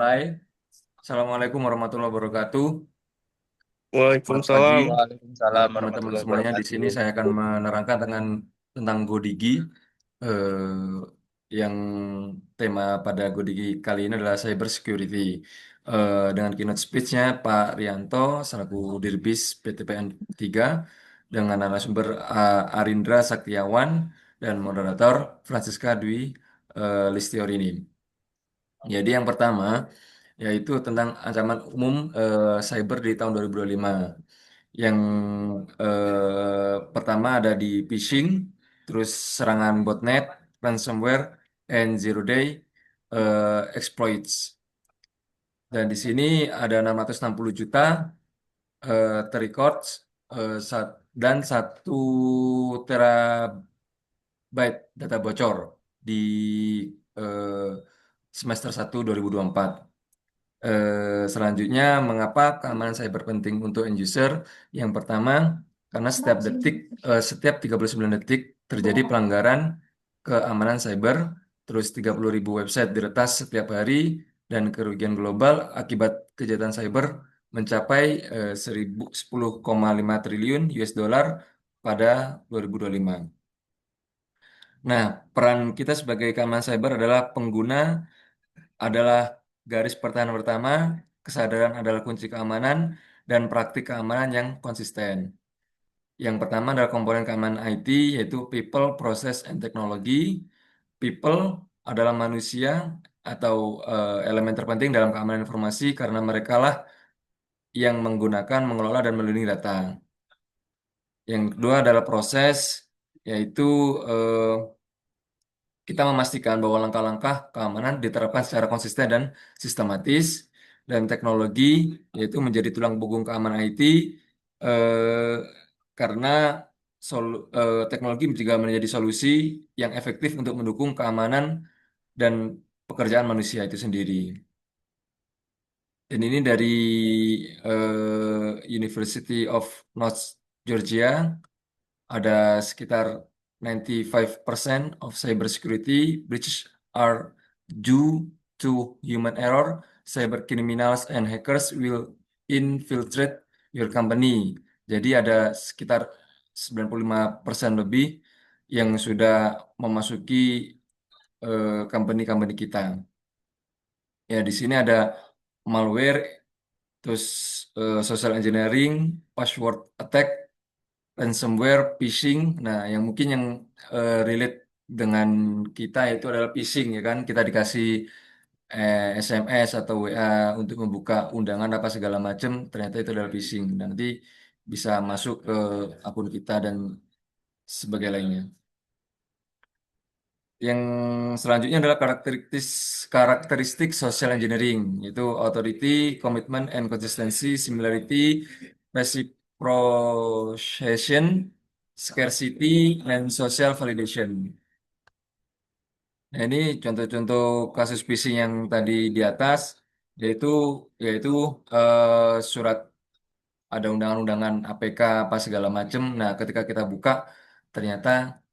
Hai, Assalamualaikum warahmatullahi wabarakatuh. Selamat pagi, Waalaikumsalam. Waalaikumsalam teman-teman warahmatullahi semuanya. Di sini wabarakatuh. saya akan menerangkan tentang Godigi. Yang tema pada Godigi kali ini adalah cyber security. Dengan keynote speech-nya Pak Rianto selaku Dirbis PTPN 3 dengan narasumber Arindra Saktiawan dan moderator Francisca Dwi Listiorini. Jadi yang pertama yaitu tentang ancaman umum cyber di tahun 2025. Yang pertama ada di phishing, terus serangan botnet, ransomware, and zero day exploits. Dan di sini ada 660 juta terrecord dan 1 terabyte data bocor di eh, semester 1 2024. Selanjutnya, mengapa keamanan cyber penting untuk end user? Yang pertama, karena setiap 39 detik terjadi pelanggaran keamanan cyber, terus 30.000 website diretas setiap hari, dan kerugian global akibat kejahatan cyber mencapai 10,5 triliun US dollar pada 2025. Nah, peran kita sebagai keamanan cyber adalah pengguna adalah garis pertahanan pertama, kesadaran adalah kunci keamanan, dan praktik keamanan yang konsisten. Yang pertama adalah komponen keamanan IT, yaitu People, Process, and Technology. People adalah manusia atau elemen terpenting dalam keamanan informasi karena mereka lah yang menggunakan, mengelola, dan melindungi data. Yang kedua adalah proses, yaitu eh, kita memastikan bahwa langkah-langkah keamanan diterapkan secara konsisten dan sistematis, dan teknologi yaitu menjadi tulang punggung keamanan IT eh, karena teknologi juga menjadi solusi yang efektif untuk mendukung keamanan dan pekerjaan manusia itu sendiri. Dan ini dari University of North Georgia. Ada sekitar 95% of cybersecurity breaches are due to human error. Cyber criminals and hackers will infiltrate your company. Jadi ada sekitar 95% lebih yang sudah memasuki company-company kita. Ya, di sini ada malware, terus social engineering, password attack, ransomware, phishing. Nah, yang mungkin yang relate dengan kita itu adalah phishing ya kan. Kita dikasih SMS atau WA untuk membuka undangan apa segala macam, ternyata itu adalah phishing. Nanti bisa masuk ke akun kita dan sebagainya lainnya. Yang selanjutnya adalah karakteristik social engineering, yaitu authority, commitment, and consistency, similarity, reciprocation, scarcity, and social validation. Nah, ini contoh-contoh kasus phishing yang tadi di atas, yaitu yaitu surat ada undangan-undangan APK apa segala macam. Nah, ketika kita buka, ternyata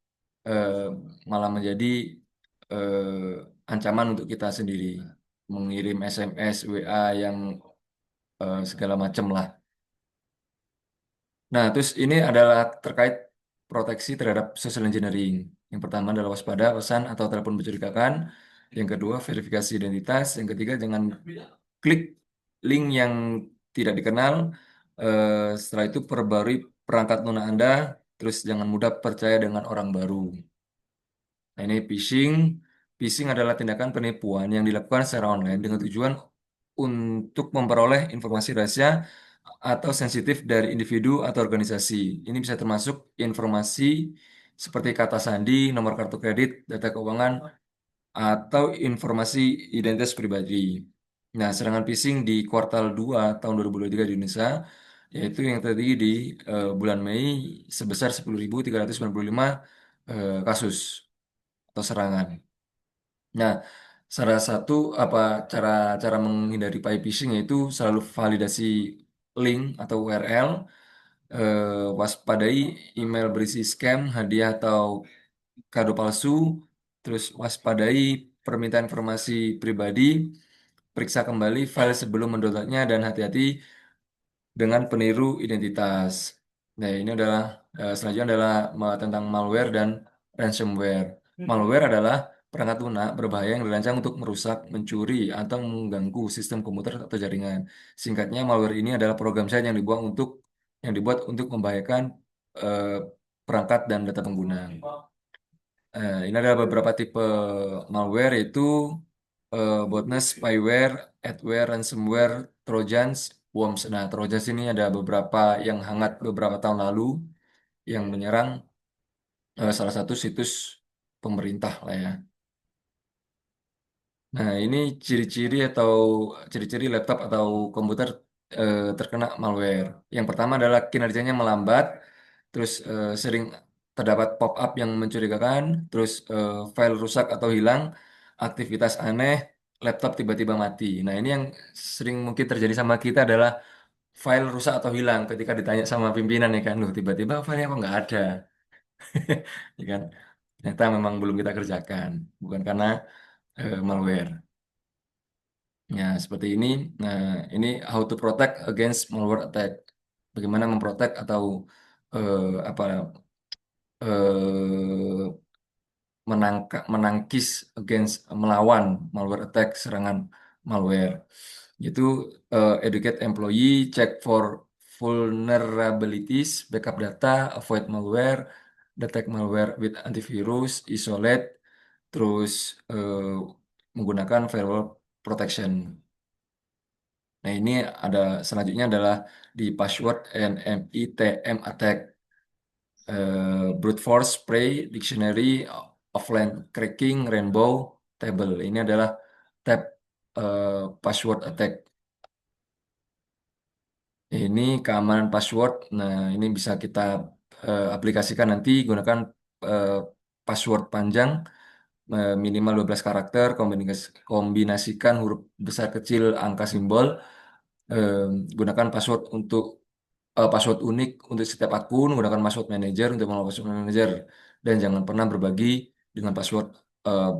eh, malah menjadi ancaman untuk kita sendiri, mengirim SMS, WA yang segala macam lah. Nah, terus ini adalah terkait proteksi terhadap social engineering. Yang pertama adalah waspada pesan atau telepon mencurigakan. Yang kedua, verifikasi identitas. Yang ketiga, jangan klik link yang tidak dikenal. Setelah itu, perbarui perangkat lunak Anda. Terus jangan mudah percaya dengan orang baru. Nah, ini phishing. Phishing adalah tindakan penipuan yang dilakukan secara online dengan tujuan untuk memperoleh informasi rahasia atau sensitif dari individu atau organisasi. Ini bisa termasuk informasi seperti kata sandi, nomor kartu kredit, data keuangan, atau informasi identitas pribadi. Nah, serangan phishing di kuartal 2 tahun 2023 di Indonesia, yaitu yang terjadi di bulan Mei sebesar 10.395 kasus atau serangan. Nah, salah satu apa cara cara menghindari phishing yaitu selalu validasi link atau URL, waspadai email berisi scam, hadiah atau kado palsu, terus waspadai permintaan informasi pribadi, periksa kembali file sebelum mendownloadnya dan hati-hati dengan peniru identitas. Nah, ini adalah selanjutnya adalah tentang malware dan ransomware. Malware adalah perangkat lunak berbahaya yang dirancang untuk merusak, mencuri, atau mengganggu sistem komputer atau jaringan. Singkatnya, malware ini adalah program saya yang dibuat untuk membahayakan eh, perangkat dan data pengguna. Ini adalah beberapa tipe malware yaitu botnet, spyware, adware, ransomware, trojans, worms. Nah, trojans ini ada beberapa yang hangat beberapa tahun lalu yang menyerang salah satu situs pemerintah lah ya. Nah, ini ciri-ciri laptop atau komputer terkena malware. Yang pertama adalah kinerjanya melambat, terus sering terdapat pop-up yang mencurigakan, terus file rusak atau hilang, aktivitas aneh, laptop tiba-tiba mati. Nah, ini yang sering mungkin terjadi sama kita adalah file rusak atau hilang ketika ditanya sama pimpinan ya kan, loh tiba-tiba filenya apa nggak ada, ya kan? Ternyata memang belum kita kerjakan, bukan karena malware. Ya, seperti ini. Nah, ini how to protect against malware attack. Bagaimana memprotek atau eh, apa eh, menangkis melawan malware attack, serangan malware. Itu educate employee, check for vulnerabilities, backup data, avoid malware, detect malware with antivirus, isolate, terus menggunakan firewall protection. Nah, ini ada selanjutnya adalah di password and MITM attack, brute force, spray, dictionary, offline cracking, rainbow table. Ini adalah tab password attack. Ini keamanan password. Nah, ini bisa kita aplikasikan nanti gunakan eh, password panjang minimal 12 karakter, kombinasikan huruf besar kecil angka simbol, eh, gunakan password unik untuk setiap akun, gunakan password manager untuk mengubah password manager, dan jangan pernah dengan password eh,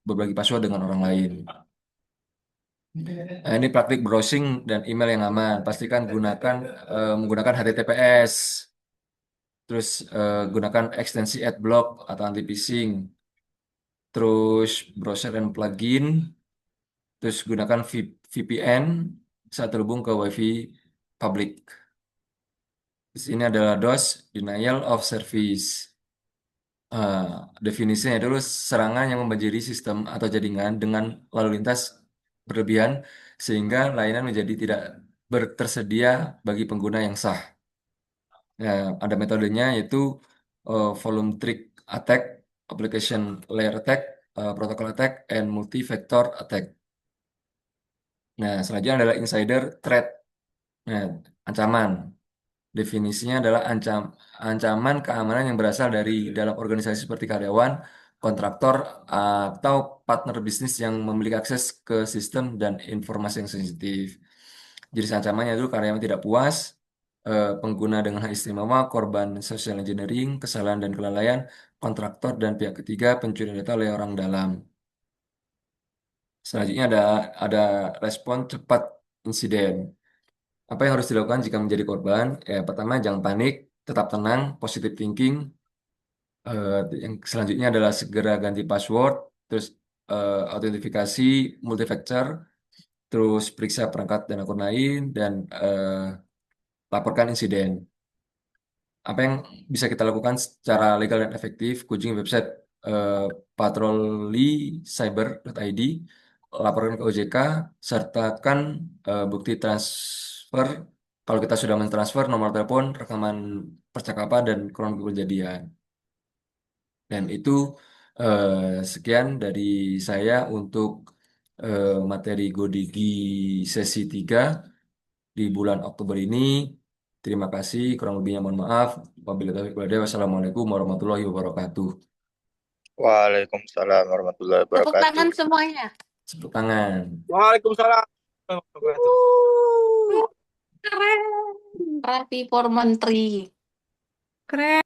berbagi password dengan orang lain. Nah, ini praktik browsing dan email yang aman. Pastikan menggunakan HTTPS, terus gunakan ekstensi adblock atau anti phishing, terus browser dan plugin, terus gunakan VPN saat terhubung ke WiFi publik. Di sini adalah DOS, denial of service. Eh, Definisinya dulu serangan yang membanjiri sistem atau jaringan dengan lalu lintas berlebihan sehingga layanan menjadi tidak tersedia bagi pengguna yang sah. Ada metodenya yaitu volumetric attack, application layer attack, protocol attack, and multi-factor attack. Nah, selanjutnya adalah insider threat. Nah, ancaman. Definisinya adalah ancaman keamanan yang berasal dari dalam organisasi seperti karyawan, kontraktor, atau partner bisnis yang memiliki akses ke sistem dan informasi yang sensitif. Jadi ancamannya itu karyawan tidak puas, pengguna dengan hak istimewa, korban social engineering, kesalahan dan kelalaian, kontraktor dan pihak ketiga, pencurian data oleh orang dalam. Selanjutnya ada respon cepat insiden. Apa yang harus dilakukan jika menjadi korban? Ya, pertama, jangan panik, tetap tenang, positive thinking. Yang selanjutnya adalah segera ganti password, terus autentifikasi multifactor, terus periksa perangkat dan akun lain, dan laporkan insiden. Apa yang bisa kita lakukan secara legal dan efektif? Kunjungi website eh, patrolicyber.id, laporkan ke OJK, sertakan bukti transfer. Kalau kita sudah mentransfer nomor telepon, rekaman percakapan, dan kronologi kejadian. Dan itu sekian dari saya untuk materi Godigi sesi 3 di bulan Oktober ini. Terima kasih, kurang lebihnya mohon maaf. Wabillahi taufiq wal hidayah. Wassalamualaikum warahmatullahi wabarakatuh. Waalaikumsalam warahmatullahi Tepuk wabarakatuh. tangan semuanya. Tepuk tangan. Waalaikumsalam warahmatullahi wabarakatuh. Keren. Raffi for Menteri. Keren.